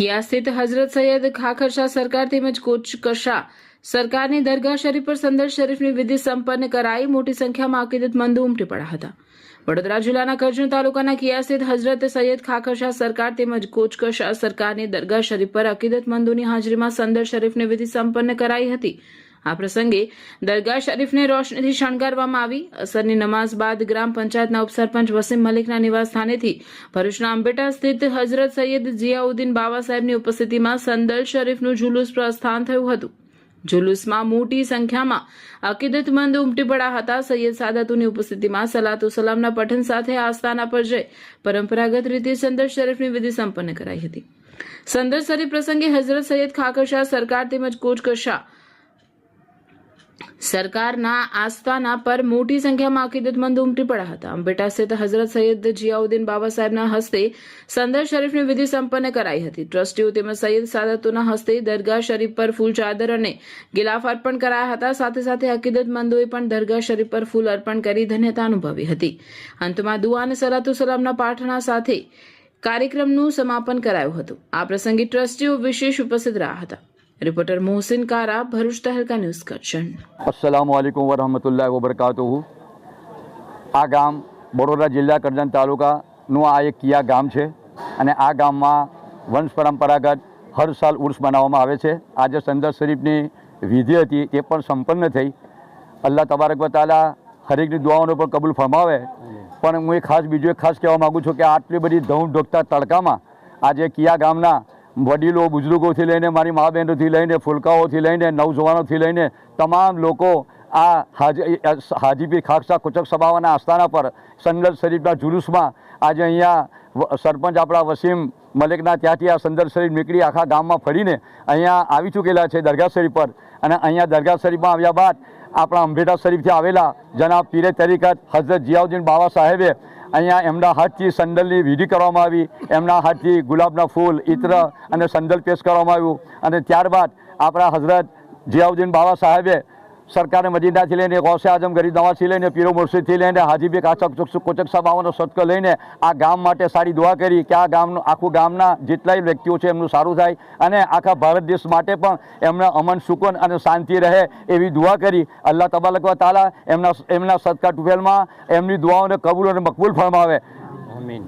કિયા સ્થિત હઝરત સૈયદ ખાખરશાહ સરકાર તેમજ કોચકશા સરકારની દરગાહ શરીફ પર સંદર શરીફની વિધિ સંપન્ન કરાઈ મોટી સંખ્યામાં અકીદતમંદો ઉમટી પડ્યા હતા। વડોદરા જિલ્લાના કરજણ તાલુકાના કિયા સ્થિત હઝરત સૈયદ ખાખરશાહ સરકાર તેમજ કોચકશા સરકારની દરગાહ શરીફ પર અકીદતમંદોની હાજરીમાં સંદર શરીફની વિધિ સંપન્ન કરાઈ હતી। આ પ્રસંગે દરગાહ શરીફને રોશનીથી શણગારવામાં આવી। અસરની નમાઝ બાદ ગ્રામ પંચાયતના ઉપસરપંચ વસીમ મલિકના નિવાસ સ્થાનેથી ભરૂચના અંબેટા સ્થિત હઝરત સૈયદ જિયાઉદ્દીન બાવા સાહેબની ઉપસ્થિતિમાં સંદલ શરીફનું જુલુસ પ્રસ્થાન થયું હતું। જુલુસમાં મોટી સંખ્યામાં અકીદતમંદ ઉમટી પડ્યા હતા। સૈયદ સાદાતુની ઉપસ્થિતિમાં સલાતો સલામના પઠન સાથે આસ્થાના પર જઈ પરંપરાગત રીતે સંદર શરીફની વિધિ સંપન્ન કરાઈ હતી। સંદર શરીફ પ્રસંગે હઝરત સૈયદ ખાખરશાહ સરકાર તેમજ કોચકશા સરકારના આસ્થાના પર મોટી સંખ્યામાં અકીદતમંદ ઉમટી પડ્યા હતા। અંબેટા સ્થિત હઝરત સૈયદ જિયાઉદ્દીન બાવા સાહેબના હસ્તે સંદર શરીફની વિધિ સંપન્ન કરાઈ હતી। ટ્રસ્ટીઓ તેમજ સૈયદ સાદાતોના હસ્તે દરગાહ શરીફ પર ફૂલ ચાદર અને ગિલાફ અર્પણ કરાયા હતા। સાથે સાથે અકીદતમંદોએ પણ દરગાહ શરીફ પર ફૂલ અર્પણ કરી ધન્યતા અનુભવી હતી। અંતમાં દુઆ અને સલાતો સલામના પાઠના સાથે કાર્યક્રમનું સમાપન કરાયું હતું। આ પ્રસંગે ટ્રસ્ટીઓ વિશેષ ઉપસ્થિત રહ્યા હતા। रिपोर्टर मोहसिन कारा भरूच तहलका न्यूज़ करजण। अस्सलामुअलैकुम वरहमतुल्लाहि वबरकातुहू। आ गाम बड़ोदरा जिल्ला करजण तालुकाનું આ એક કિયા ગામ છે અને આ ગામમાં વંશ પરંપરાગત હર સાલ ઉર્સ મનાવવામાં આવે છે। આજે સંદર શરીફની વિધિ હતી તે પણ સંપન્ન થઈ। અલ્લાહ તબારક વ તઆલા હરેકની દુઆઓને પણ કબૂલ ફરમાવે। પણ હું બીજું ખાસ કહેવા માગું છું કે આટલી બધી ધૂમ ઢોકતા તડકામાં આજે કિયા ગામના વડીલો બુઝુર્ગોથી લઈને મારી મા બહેનોથી લઈને ફુલકાઓથી લઈને નવજવાનોથી લઈને તમામ લોકો આ હાજીપીર ખાખરશાહ કોચકશા બાવાના આસ્થાના પર સંદર શરીફના જુલુસમાં આજે અહીંયા સરપંચ આપણા વસીમ મલિકના ત્યાંથી આ સંદર શરીફ નીકળી આખા ગામમાં ફરીને અહીંયા આવી ચૂકેલા છે દરગાહ શરીફ પર। અને અહીંયા દરગાહ શરીફમાં આવ્યા બાદ આપણા અંબેટા શરીફથી આવેલા જનાબ પીરે તરીકત હઝરત જિયાઉદ્દીન બાવા સાહેબે અહીંયા એમના હાથથી સંદલની વિધિ કરવામાં આવી। એમના હાથથી ગુલાબના ફૂલ ઇત્ર અને સંદલ પેશ કરવામાં આવ્યું અને ત્યારબાદ આપણા હઝરત જિયાઉદ્દીન બાવા સાહેબે સરકારે મદીનાથી લઈને ગૌસે આઝમ ગરીબ નવાઝથી લઈને પીરો મુર્શિદથી લઈને હાજીબી કોચકશા બાવાનો સદકો લઈને આ ગામ માટે સારી દુઆ કરી કે આ ગામનું આખું ગામના જેટલાય વ્યક્તિઓ છે એમનું સારું થાય અને આખા ભારત દેશ માટે પણ એમના અમન સુકૂન અને શાંતિ રહે એવી દુઆ કરી। અલ્લાહ તબારક વ તઆલા એમના સદકા ટુફેલમાં એમની દુઆઓને કબૂલ અને મકબૂલ ફરમાવે। આમીન।